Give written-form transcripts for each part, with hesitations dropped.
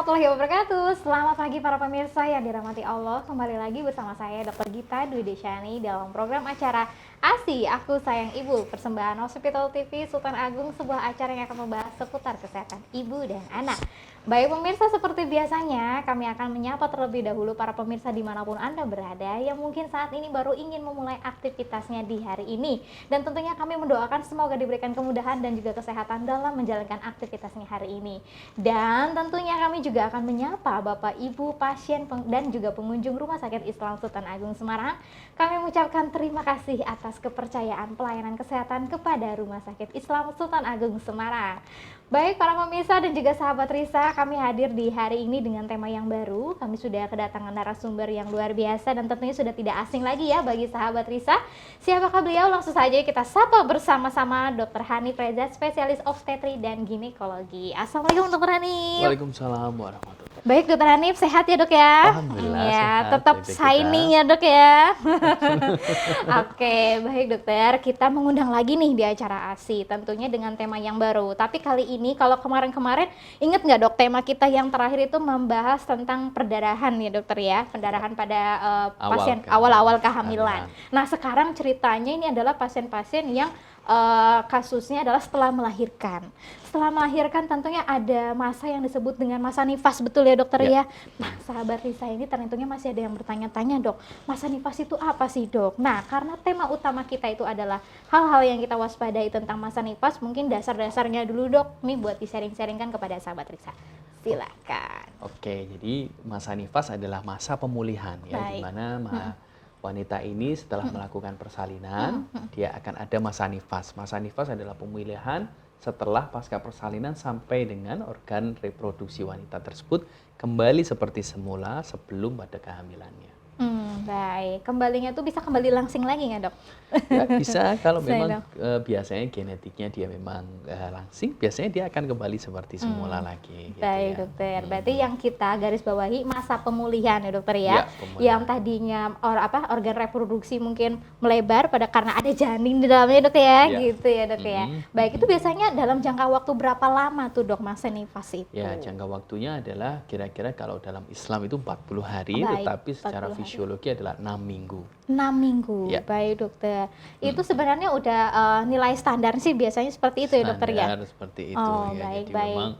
warahmatullahi wabarakatuh. Selamat pagi para pemirsa yang dirahmati Allah. Kembali lagi bersama saya Dr. Gita Dwi Desyani dalam program acara ASI Aku Sayang Ibu, persembahan Hospital TV Sultan Agung, sebuah acara yang akan membahas seputar kesehatan ibu dan anak. Baik pemirsa, seperti biasanya kami akan menyapa terlebih dahulu para pemirsa dimanapun Anda berada yang mungkin saat ini baru ingin memulai aktivitasnya di hari ini. Dan tentunya kami mendoakan semoga diberikan kemudahan dan juga kesehatan dalam menjalankan aktivitasnya hari ini. Dan tentunya kami juga akan menyapa Bapak Ibu pasien dan juga pengunjung Rumah Sakit Islam Sultan Agung Semarang. Kami mengucapkan terima kasih atas kepercayaan pelayanan kesehatan kepada Rumah Sakit Islam Sultan Agung Semarang. Baik para pemirsa dan juga sahabat Risa, kami hadir di hari ini dengan tema yang baru. Kami sudah kedatangan narasumber yang luar biasa dan tentunya sudah tidak asing lagi ya bagi sahabat Risa. Siapakah beliau? Langsung saja kita sapa bersama-sama Dr. Hanif Reza, spesialis obstetri dan ginekologi. Assalamualaikum Dr. Hanif. Waalaikumsalam warahmatullahi. Baik Dr. Hanif, sehat ya Dok ya? Alhamdulillah ya, sehat. Tetap shining ya Dok ya. Oke, baik dokter, kita mengundang lagi nih di acara ASI, tentunya dengan tema yang baru. Tapi kali ini kalau kemarin-kemarin, ingat nggak Dok, tema kita yang terakhir itu membahas tentang perdarahan ya dokter ya, pendarahan pada pasien awal-awal kehamilan. Nah sekarang ceritanya ini adalah pasien-pasien yang kasusnya adalah setelah melahirkan. Setelah melahirkan tentunya ada masa yang disebut dengan masa nifas, betul ya dokter ya? Nah sahabat Risa ini tentunya masih ada yang bertanya-tanya, Dok, masa nifas itu apa sih Dok? Nah karena tema utama kita itu adalah hal-hal yang kita waspadai tentang masa nifas, mungkin dasar-dasarnya dulu Dok, nih buat di-sharing-sharingkan kepada sahabat Risa. Silakan. Oke, jadi masa nifas adalah masa pemulihan ya, di mana wanita ini setelah melakukan persalinan, dia akan ada masa nifas. Masa nifas adalah pemulihan setelah pasca persalinan sampai dengan organ reproduksi wanita tersebut kembali seperti semula sebelum pada kehamilannya. Baik, kembalinya tuh bisa kembali langsing lagi nggak Dok? Ya, bisa kalau memang biasanya genetiknya dia memang langsing, biasanya dia akan kembali seperti semula lagi. Baik gitu ya. dokter, berarti yang kita garis bawahi masa pemulihan ya dokter ya, pemulihan. yang tadinya organ reproduksi mungkin melebar karena ada janin di dalamnya dok ya, gitu ya dok ya. Baik, itu biasanya dalam jangka waktu berapa lama tuh dok masa nifas itu? Ya, jangka waktunya adalah kira-kira kalau dalam Islam itu 40 hari, tetapi secara fisiologi adalah 6 minggu. 6 minggu, baik dokter. Itu sebenarnya udah nilai standar sih biasanya seperti itu ya dokter ya? Standar seperti itu ya. Baik, jadi memang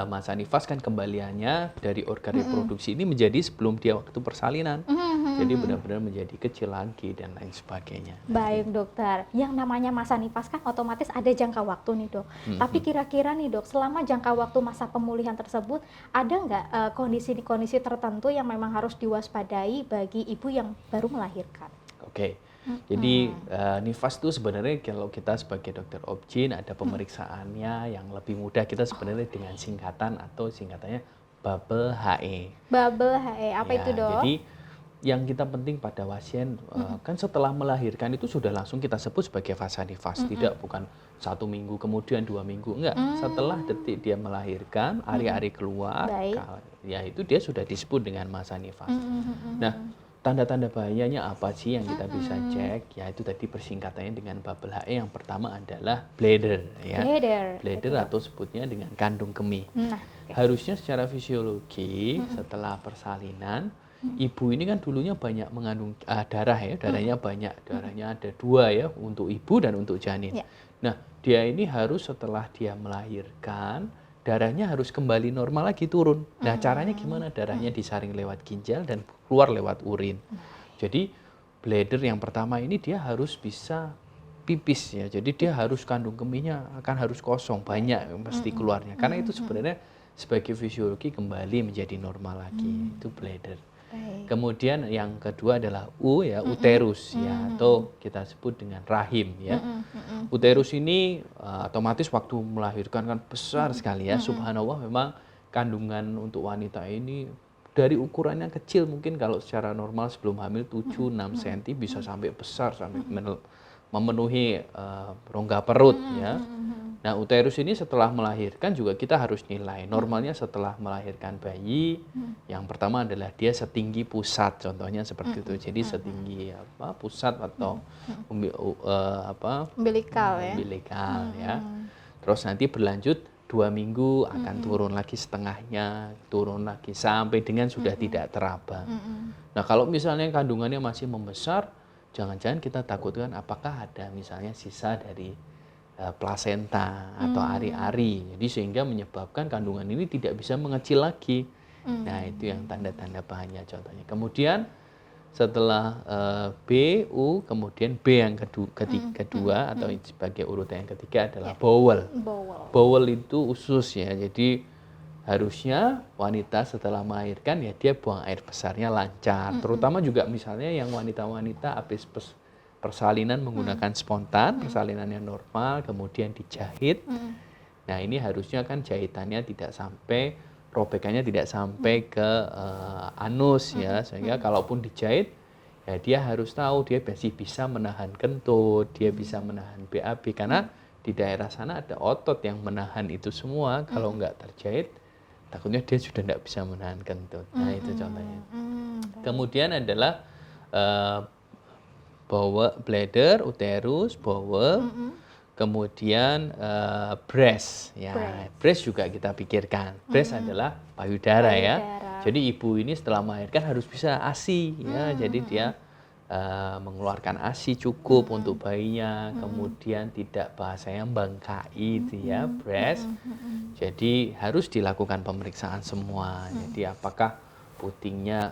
masa nifas kan kembaliannya dari organ reproduksi ini menjadi sebelum dia waktu persalinan. Jadi benar-benar menjadi kecil lagi dan lain sebagainya. Baik dokter, yang namanya masa nifas kan otomatis ada jangka waktu nih dok. Tapi kira-kira nih dok, selama jangka waktu masa pemulihan tersebut, ada nggak kondisi-kondisi tertentu yang memang harus diwaspadai bagi ibu yang baru melahirkan? Oke. Jadi nifas itu sebenarnya kalau kita sebagai dokter obgyn ada pemeriksaannya yang lebih mudah, kita sebenarnya dengan singkatan atau singkatannya bubble HE. Bubble HE, apa itu dok? Jadi yang kita penting pada pasien kan setelah melahirkan itu sudah langsung kita sebut sebagai fase nifas, bukan 1 minggu kemudian 2 minggu, enggak. Setelah detik dia melahirkan, hari-hari keluar, ya itu dia sudah disebut dengan masa nifas. Nah, tanda-tanda bahayanya apa sih yang kita bisa cek? Ya itu tadi persingkatannya dengan bubble HE. Yang pertama adalah bladder ya. Bladder atau sebutnya dengan kandung kemih. Harusnya secara fisiologi setelah persalinan, ibu ini kan dulunya banyak mengandung darah ya, darahnya banyak, darahnya ada 2 ya, untuk ibu dan untuk janin. Nah, dia ini harus setelah dia melahirkan, darahnya harus kembali normal lagi, turun. Nah, caranya gimana? Darahnya disaring lewat ginjal dan keluar lewat urin. Jadi, bladder yang pertama ini dia harus bisa pipis ya. Jadi dia harus kandung kemihnya harus kosong, banyak mesti keluarnya. Karena itu sebenarnya sebagai fisiologi kembali menjadi normal lagi. Itu bladder. Kemudian yang kedua adalah uterus ya, atau kita sebut dengan rahim ya. Uterus ini otomatis waktu melahirkan kan besar sekali ya. Subhanallah, memang kandungan untuk wanita ini dari ukurannya kecil, mungkin kalau secara normal sebelum hamil 7-6 cm bisa sampai besar, sampai memenuhi rongga perut ya. Nah, uterus ini setelah melahirkan juga kita harus nilai. Normalnya setelah melahirkan bayi, yang pertama adalah dia setinggi pusat, contohnya seperti itu. Jadi setinggi pusat atau umbilikal ya. Terus nanti berlanjut 2 minggu akan turun lagi setengahnya, turun lagi sampai dengan sudah tidak teraba. Nah kalau misalnya kandungannya masih membesar, jangan-jangan kita takutkan apakah ada misalnya sisa dari plasenta atau ari-ari, jadi sehingga menyebabkan kandungan ini tidak bisa mengecil lagi. Nah itu yang tanda-tanda bahaya contohnya. Kemudian setelah B, U, kemudian B yang kedua atau sebagai urutan yang ketiga adalah bowel. Bowel itu usus ya, jadi harusnya wanita setelah melahirkan ya dia buang air besarnya lancar. Terutama juga misalnya yang wanita-wanita habis persalinan menggunakan spontan, persalinan yang normal, kemudian dijahit. Nah ini harusnya kan jahitannya tidak sampai robekannya tidak sampai ke anus ya, sehingga kalaupun dijahit ya dia harus tahu dia masih bisa menahan kentut, dia bisa menahan BAB karena di daerah sana ada otot yang menahan itu semua. Kalau nggak terjahit takutnya dia sudah nggak bisa menahan kentut. Nah itu contohnya. Kemudian adalah bowel, bladder, uterus, bowel. Kemudian breast, ya breast juga kita pikirkan. Breast adalah payudara ya. Jadi ibu ini setelah melahirkan harus bisa ASI ya. Jadi dia mengeluarkan ASI cukup untuk bayinya. Kemudian tidak bahasanya bengkai itu ya breast. Jadi harus dilakukan pemeriksaan semua. Jadi apakah putingnya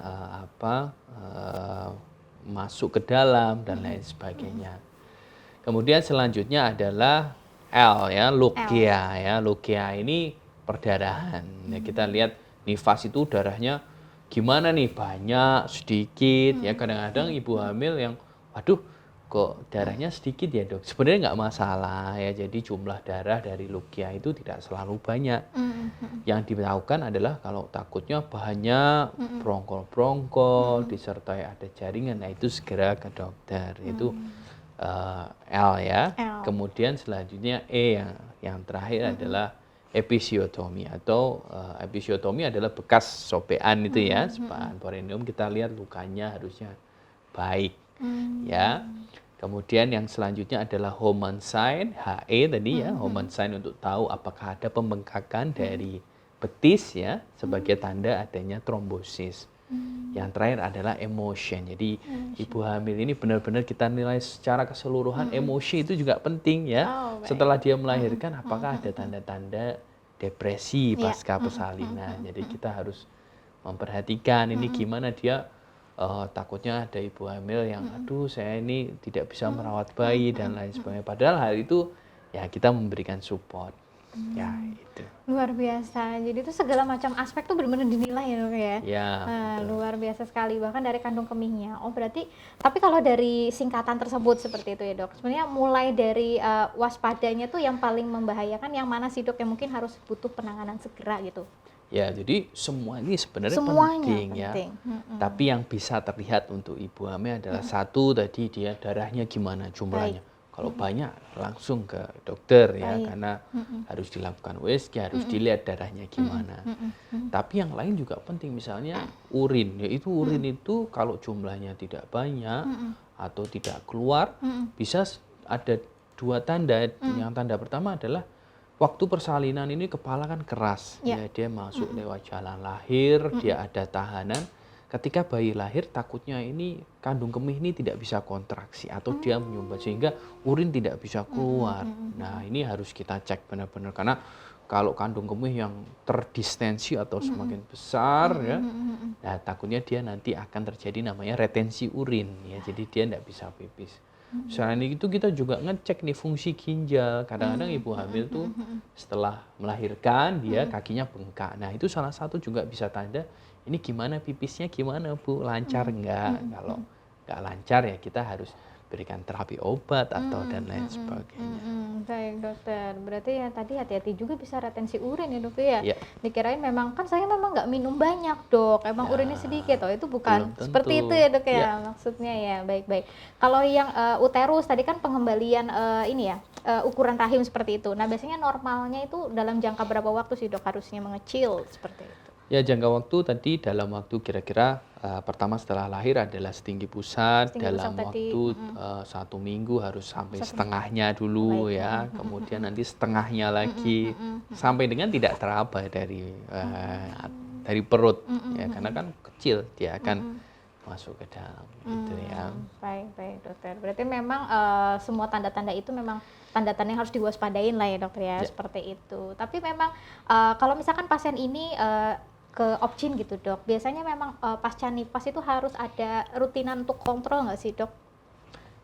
masuk ke dalam dan lain sebagainya. Kemudian selanjutnya adalah L ya, logia ya. Logia ini perdarahan. Ya, kita lihat nifas itu darahnya gimana nih, banyak, sedikit ya. Kadang-kadang ibu hamil yang waduh kok darahnya sedikit ya dok. Sebenarnya nggak masalah ya. Jadi jumlah darah dari logia itu tidak selalu banyak. Yang dilakukan adalah kalau takutnya banyak, brongkol-brongkol, disertai ada jaringan, nah itu segera ke dokter. Itu L ya. L. Kemudian selanjutnya E yang terakhir adalah episiotomi atau episiotomi adalah bekas sobekan itu ya, sobekan perineum. Kita lihat lukanya harusnya baik ya. Kemudian yang selanjutnya adalah Homan sign, HE tadi ya, Homan sign untuk tahu apakah ada pembengkakan dari betis ya sebagai tanda adanya trombosis. Yang terakhir adalah emotion. Jadi ibu hamil ini benar-benar kita nilai secara keseluruhan. Emosi itu juga penting ya. Setelah dia melahirkan apakah ada tanda-tanda depresi pasca persalinan. Jadi kita harus memperhatikan ini gimana dia takutnya ada ibu hamil yang aduh saya ini tidak bisa merawat bayi dan lain sebagainya. Padahal hal itu ya kita memberikan support. Ya itu. Luar biasa. Jadi itu segala macam aspek tuh benar-benar dinilai ya dok ya. Ya. Luar biasa sekali, bahkan dari kandung kemihnya. Oh berarti, tapi kalau dari singkatan tersebut seperti itu ya dok. Sebenarnya mulai dari waspadanya tuh yang paling membahayakan yang mana sih dok, yang mungkin harus butuh penanganan segera gitu. Ya, jadi semua ini sebenarnya penting ya. Tapi yang bisa terlihat untuk ibu hamil adalah satu tadi dia darahnya gimana jumlahnya. Kalau banyak langsung ke dokter ya, karena harus dilakukan USG, harus dilihat darahnya gimana. Tapi yang lain juga penting, misalnya urin. Yaitu urin itu kalau jumlahnya tidak banyak atau tidak keluar, bisa ada dua tanda. Yang tanda pertama adalah waktu persalinan ini kepala kan keras, ya dia masuk lewat jalan lahir, dia ada tahanan. Ketika bayi lahir takutnya ini kandung kemih ini tidak bisa kontraksi atau dia menyumbat sehingga urin tidak bisa keluar. Nah ini harus kita cek benar-benar, karena kalau kandung kemih yang terdistensi atau semakin besar ya, nah takutnya dia nanti akan terjadi namanya retensi urin ya, jadi dia tidak bisa pipis. Selain itu kita juga ngecek nih fungsi ginjal. Kadang-kadang ibu hamil tuh setelah melahirkan dia kakinya bengkak. Nah itu salah satu juga bisa tanda ini gimana pipisnya, gimana Bu, lancar enggak? Kalau enggak lancar ya kita harus berikan terapi obat atau dan lain sebagainya. Baik dokter, berarti ya tadi hati-hati juga bisa retensi urin ya dok ya? Dikirain memang, kan saya memang nggak minum banyak dok, emang urinnya sedikit, oh itu bukan seperti itu ya dok ya, maksudnya ya. Baik-baik. Kalau yang uterus tadi kan pengembalian ini ya, ukuran rahim seperti itu. Nah biasanya normalnya itu dalam jangka berapa waktu sih dok harusnya mengecil seperti itu? Ya jangka waktu tadi dalam waktu kira-kira Pertama setelah lahir adalah setinggi pusat, Setinggi dalam pusat tadi, waktu 1 minggu harus sampai Satu setengahnya dulu baik, ya, kemudian nanti setengahnya lagi, sampai dengan tidak teraba dari perut ya, karena kan kecil dia akan masuk ke dalam gitu ya. Baik, baik dokter. Berarti memang semua tanda-tanda itu memang tanda-tanda yang harus diwaspadain lah ya dokter ya, Ya. seperti itu. Tapi memang kalau misalkan pasien ini ke opsin gitu dok, biasanya memang pasca nifas itu harus ada rutinan untuk kontrol nggak sih dok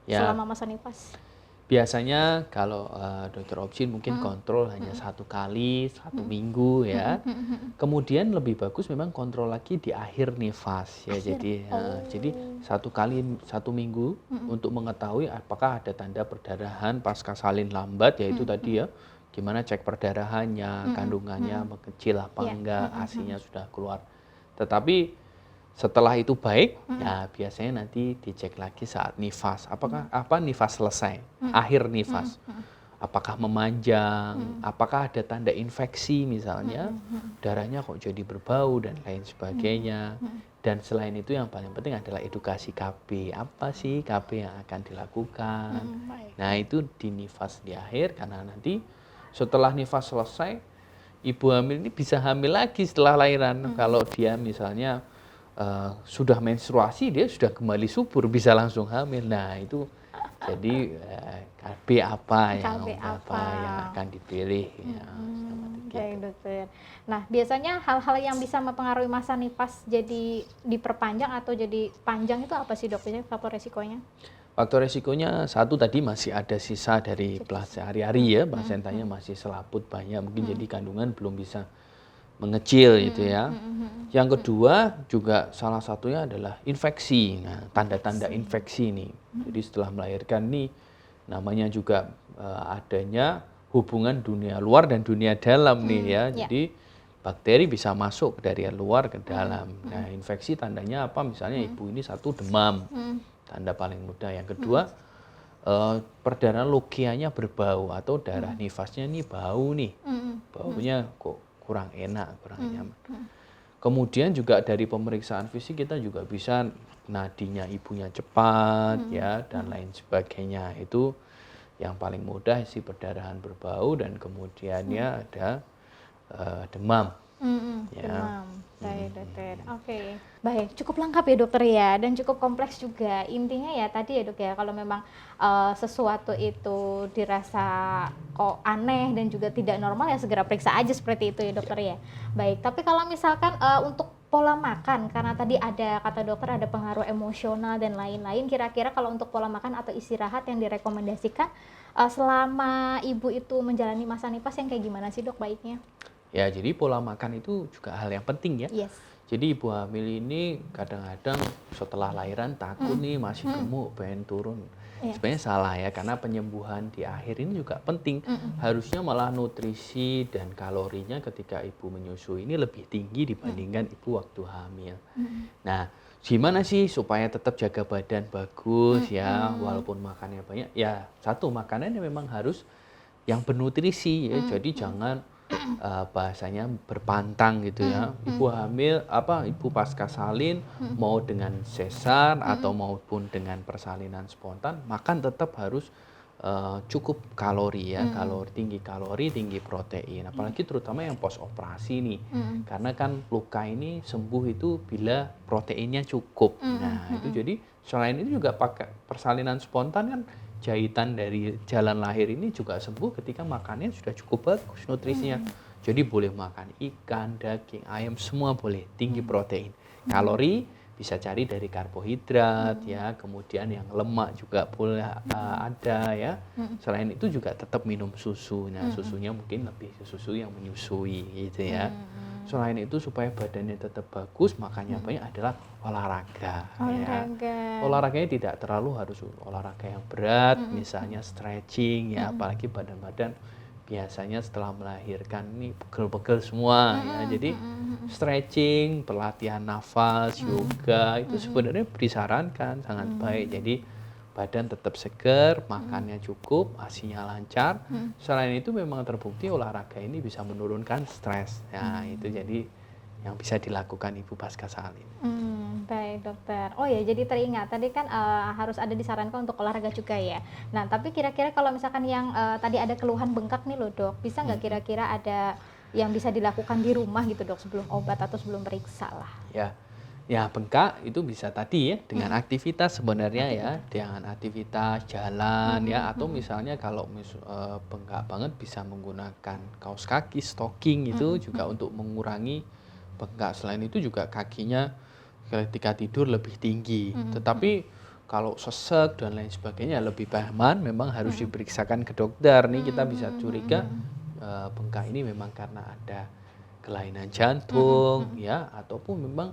Ya, selama masa nifas? biasanya kalau dokter opsin mungkin kontrol hanya 1 kali 1 minggu ya. Kemudian lebih bagus memang kontrol lagi di akhir nifas ya. Akhir. Jadi 1 kali 1 minggu untuk mengetahui apakah ada tanda perdarahan pasca salin lambat, yaitu tadi ya, gimana cek perdarahannya, kandungannya mengecil apa Iya. enggak, ASI-nya sudah keluar. Tetapi setelah itu baik, ya biasanya nanti dicek lagi saat nifas. Apakah nifas selesai, akhir nifas. Apakah memanjang, apakah ada tanda infeksi misalnya, darahnya kok jadi berbau dan lain sebagainya. Dan selain itu yang paling penting adalah edukasi KB. Apa sih KB yang akan dilakukan? Baik. Nah itu di nifas di akhir, karena nanti setelah nifas selesai, ibu hamil ini bisa hamil lagi setelah lahiran. Kalau dia misalnya sudah menstruasi, dia sudah kembali subur, bisa langsung hamil. Nah itu jadi KB apa KB yang akan dipilih ya. Baik dokter. Nah biasanya hal-hal yang bisa mempengaruhi masa nifas jadi diperpanjang atau jadi panjang itu apa sih dok? Biasanya faktor resikonya? Faktor resikonya satu tadi masih ada sisa dari sehari-hari ya, plasentannya masih selaput banyak, mungkin jadi kandungan belum bisa mengecil gitu ya. Yang kedua juga salah satunya adalah infeksi. Nah, tanda-tanda infeksi nih. Jadi setelah melahirkan nih namanya juga adanya hubungan dunia luar dan dunia dalam nih ya. Jadi bakteri bisa masuk dari luar ke dalam. Nah, infeksi tandanya apa? Misalnya ibu ini satu demam. Tanda paling mudah. Yang kedua perdarahan logianya berbau atau darah nifasnya nih bau nih. Baunya kok kurang enak, kurang nyaman. Kemudian juga dari pemeriksaan fisik kita juga bisa nadinya ibunya cepat ya dan lain sebagainya. Itu yang paling mudah sih, perdarahan berbau dan kemudiannya ada demam. Ya. Demam. Baik dokter. Oke. Baik, cukup lengkap ya dokter ya dan cukup kompleks juga. Intinya ya tadi ya dok ya, kalau memang sesuatu itu dirasa kok aneh dan juga tidak normal ya segera periksa aja seperti itu ya dokter ya. Baik, tapi kalau misalkan untuk pola makan, karena tadi ada kata dokter ada pengaruh emosional dan lain-lain, kira-kira kalau untuk pola makan atau istirahat yang direkomendasikan selama ibu itu menjalani masa nifas yang kayak gimana sih dok baiknya? Ya, jadi pola makan itu juga hal yang penting ya. Yes. Jadi ibu hamil ini kadang-kadang setelah lahiran takut nih masih gemuk, pengen turun. Iya. Sebenarnya salah ya, karena penyembuhan di akhir ini juga penting. Harusnya malah nutrisi dan kalorinya ketika ibu menyusui ini lebih tinggi dibandingkan ibu waktu hamil. Nah, gimana sih supaya tetap jaga badan bagus ya, walaupun makannya banyak? Ya, satu, makanannya memang harus yang bernutrisi ya. Jadi jangan bahasanya berpantang gitu ya. Ibu hamil ibu pasca salin mau dengan sesar atau maupun dengan persalinan spontan, makan tetap harus cukup kalori ya, tinggi kalori, tinggi protein. Apalagi terutama yang post operasi nih. Karena kan luka ini sembuh itu bila proteinnya cukup. Nah, itu jadi selain itu juga pakai persalinan spontan kan, jahitan dari jalan lahir ini juga sembuh ketika makannya sudah cukup bagus nutrisinya. Jadi boleh makan ikan, daging, ayam, semua boleh, tinggi protein. Kalori bisa cari dari karbohidrat ya, kemudian yang lemak juga boleh ada ya. Selain itu juga tetap minum susu. Nah, susunya mungkin lebih ke susu yang menyusui gitu ya. Selain itu supaya badannya tetap bagus, makanya banyak adalah olahraga. Ya. Olahraganya tidak terlalu harus olahraga yang berat, misalnya stretching ya, apalagi badan-badan biasanya setelah melahirkan ini pegel-pegel semua ya. Jadi stretching, pelatihan nafas, yoga itu sebenarnya disarankan, sangat baik. Jadi badan tetap segar, makannya cukup, ASI-nya lancar. Selain itu memang terbukti olahraga ini bisa menurunkan stres. Nah, itu jadi yang bisa dilakukan ibu pasca salin. Baik, baik dokter. Oh ya, jadi teringat tadi kan harus ada disarankan untuk olahraga juga ya. Nah, tapi kira-kira kalau misalkan yang tadi ada keluhan bengkak nih loh dok, bisa nggak Mhm. kira-kira ada yang bisa dilakukan di rumah gitu dok sebelum obat atau sebelum periksa lah? Ya. Ya, bengkak itu bisa tadi ya dengan Mhm. aktivitas sebenarnya ya, Aktivitas. dengan aktivitas jalan ya Mhm, atau mhm, misalnya kalau bengkak banget bisa menggunakan kaos kaki, stocking itu mhm, juga mhm, untuk mengurangi bengkak. Selain itu juga kakinya ketika tidur lebih tinggi. mhm, mhm, Tetapi kalau sesek dan lain sebagainya lebih aman memang harus mhm. diperiksakan ke dokter. Nih kita Mmm, bisa mhm, mhm, curiga mhm. bengkak ini memang karena ada kelainan Mhm, jantung mhm, ya ataupun memang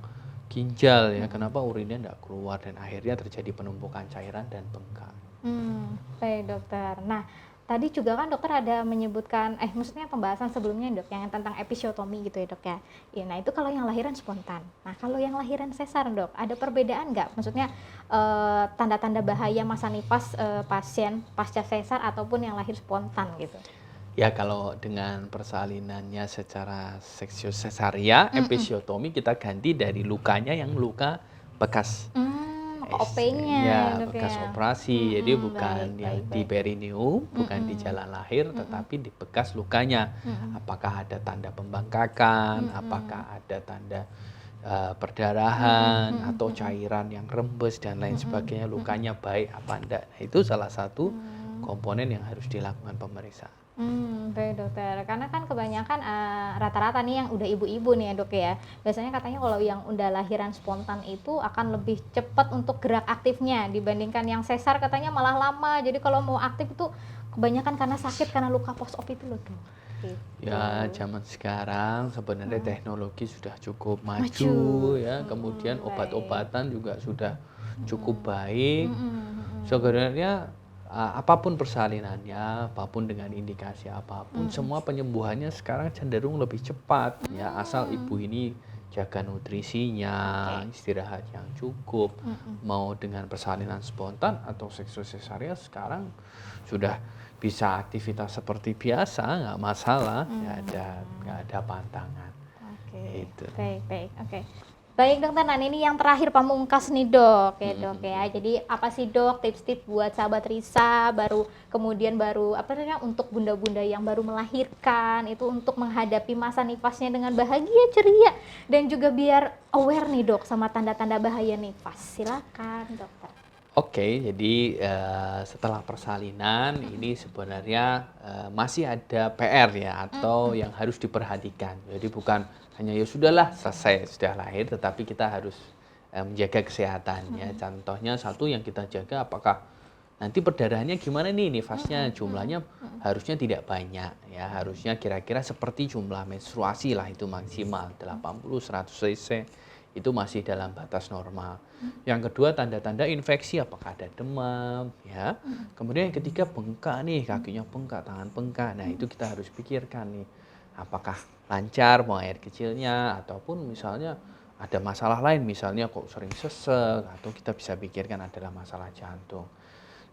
ginjal ya, mhm. kenapa urinnya tidak keluar dan akhirnya terjadi penumpukan cairan dan bengkak. Baik dokter. Nah, tadi juga kan dokter ada menyebutkan maksudnya pembahasan sebelumnya dok, yang tentang episiotomi gitu ya dok ya. Iya, nah itu kalau yang lahiran spontan. Nah, kalau yang lahiran sesar dok, ada perbedaan nggak? Maksudnya tanda-tanda bahaya masa nifas pasien pasca sesar ataupun yang lahir spontan gitu? Ya kalau dengan persalinannya secara sesaria, Mhm. episiotomi kita ganti dari lukanya yang luka bekas Ke OP-nya ya ya dok bekas ya? operasi. Jadi Baik bukan baik yang di baik. perineum, bukan di Mhm, jalan lahir, mhm, tetapi di bekas lukanya. mhm, Apakah ada tanda pembengkakan, mhm, apakah ada tanda mhm, perdarahan mhm, atau mhm, cairan yang rembes dan lain mhm, sebagainya, mhm. lukanya baik apa enggak. Nah, itu salah satu Mmm. komponen yang harus dilakukan pemeriksaan. Baik dokter. Karena kan kebanyakan, rata-rata nih yang udah ibu-ibu nih ya dok ya, biasanya katanya kalau yang udah lahiran spontan itu akan lebih cepat untuk gerak aktifnya dibandingkan yang sesar katanya malah lama. Jadi kalau mau aktif itu kebanyakan karena sakit, karena luka post op itu loh dok, gitu. Ya, zaman sekarang sebenarnya Mhm. teknologi sudah cukup Maju, maju ya, kemudian baik. obat-obatan juga sudah cukup Mhm. baik. Mhm, mhm. Sebenarnya apapun persalinannya, apapun dengan indikasi apapun, Mhm. semua penyembuhannya sekarang cenderung lebih cepat ya, asal Mmm. ibu ini jaga nutrisinya, Oke. istirahat yang cukup, Mhm. mau dengan persalinan spontan atau seksual sekarang sudah bisa aktivitas seperti biasa, nggak masalah, Mmm. nggak ada pantangan, Oke, itu. baik baik, oke. Baik dokter, nah ini yang terakhir pamungkas nih dok, ya Mhm dok ya. mhm. Jadi apa sih dok tips-tips buat sahabat Risa baru apa namanya untuk bunda-bunda yang baru melahirkan itu untuk menghadapi masa nifasnya dengan bahagia, ceria dan juga biar aware nih dok sama tanda-tanda bahaya nifas. Silakan dokter. Oke, jadi setelah persalinan ini sebenarnya masih ada PR ya atau Mhm, yang harus diperhatikan. Jadi bukan hanya ya sudahlah selesai sudah lahir, tetapi kita harus menjaga kesehatannya. mhm, Contohnya satu yang kita jaga apakah nanti perdarahannya gimana nih nifasnya mhm, mhm, jumlahnya mhm, harusnya tidak banyak ya harusnya kira-kira seperti jumlah menstruasi lah itu maksimal 80-100 cc itu masih dalam batas normal. Yang kedua tanda-tanda infeksi apakah ada demam ya. mhm, Kemudian yang ketiga bengkak nih, kakinya bengkak, tangan bengkak. Nah, itu kita harus pikirkan nih apakah lancar buang air kecilnya ataupun misalnya ada masalah lain misalnya kok sering sesek atau kita bisa pikirkan adalah masalah jantung.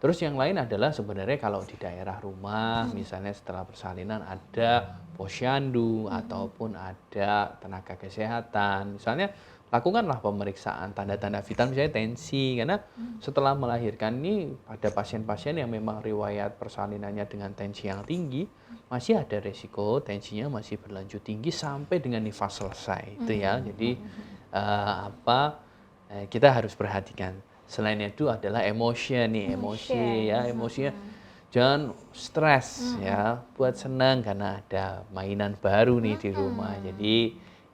Terus yang lain adalah sebenarnya kalau di daerah rumah mhm, misalnya setelah persalinan ada posyandu mhm, ataupun ada tenaga kesehatan. Misalnya lakukanlah pemeriksaan tanda-tanda vital misalnya tensi karena mhm. setelah melahirkan ini pada pasien-pasien yang memang riwayat persalinannya dengan tensi yang tinggi masih ada resiko tensinya masih berlanjut tinggi sampai dengan nifas selesai itu ya. Mmm, Jadi mhm, mhm. kita harus perhatikan. Selain itu adalah emosi nih, emosi Motion, ya, emosinya mhm, jangan stres mhm, ya, buat senang karena ada mainan baru nih di rumah. mhm, Jadi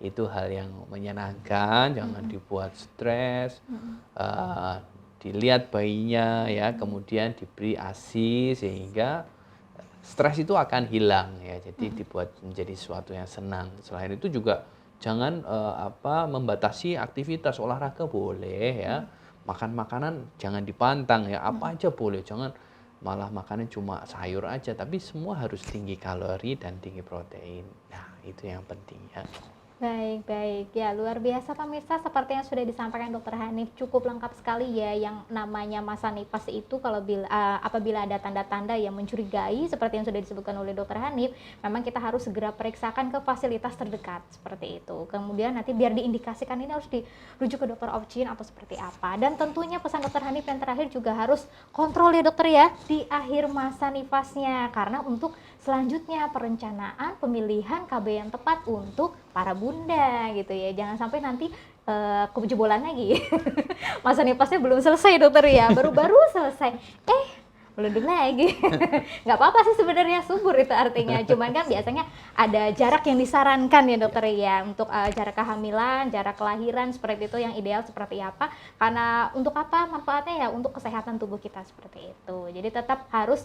itu hal yang menyenangkan, jangan mhm, dibuat stres. mhm, eee, Dilihat bayinya ya, mhm, kemudian diberi ASI sehingga stres itu akan hilang ya, jadi mhm, dibuat menjadi sesuatu yang senang. Selain itu juga jangan, membatasi aktivitas, olahraga boleh ya, mhm, makan makanan jangan dipantang ya, mhm. apa aja boleh, jangan malah makannya cuma sayur aja, tapi semua harus tinggi kalori dan tinggi protein. Nah, itu yang penting ya. Baik, baik. Ya, luar biasa pemirsa, seperti yang sudah disampaikan Dokter Hanif, cukup lengkap sekali ya yang namanya masa nifas itu apabila ada tanda-tanda yang mencurigai seperti yang sudah disebutkan oleh Dokter Hanif, memang kita harus segera periksakan ke fasilitas terdekat seperti itu. Kemudian nanti biar diindikasikan ini harus dirujuk ke dokter obgyn atau seperti apa. Dan tentunya pesan Dokter Hanif yang terakhir juga harus kontrol ya dokter ya di akhir masa nifasnya, karena untuk selanjutnya perencanaan pemilihan KB yang tepat untuk para bunda gitu ya. Jangan sampai nanti kejebolan lagi. Masa nifasnya belum selesai dokter ya, baru-baru selesai. Melundung lagi. Nggak apa-apa sih sebenarnya, subur itu artinya. Cuman kan biasanya ada jarak yang disarankan ya dokter ya, untuk jarak kehamilan, jarak kelahiran seperti itu yang ideal seperti apa. Karena untuk apa manfaatnya ya, untuk kesehatan tubuh kita seperti itu. Jadi tetap harus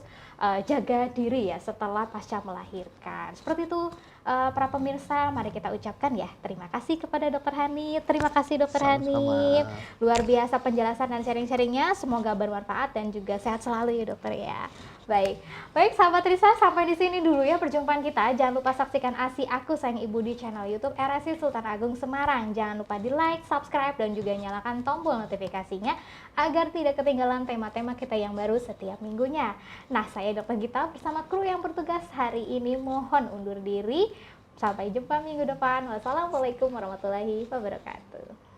jaga diri ya setelah pasca melahirkan. Seperti itu para pemirsa, mari kita ucapkan ya terima kasih kepada Dokter Hanif. Terima kasih Dokter Hanif. Luar biasa penjelasan dan sharing-sharingnya, semoga bermanfaat dan juga sehat selalu ya dokter ya. Baik, baik sahabat Risa, sampai di sini dulu ya perjumpaan kita. Jangan lupa saksikan ASI Aku Sayang Ibu di channel YouTube RSI Sultan Agung Semarang. Jangan lupa di like, subscribe, dan juga nyalakan tombol notifikasinya agar tidak ketinggalan tema-tema kita yang baru setiap minggunya. Nah, saya Dokter Gita bersama kru yang bertugas hari ini mohon undur diri. Sampai jumpa minggu depan. Wassalamualaikum warahmatullahi wabarakatuh.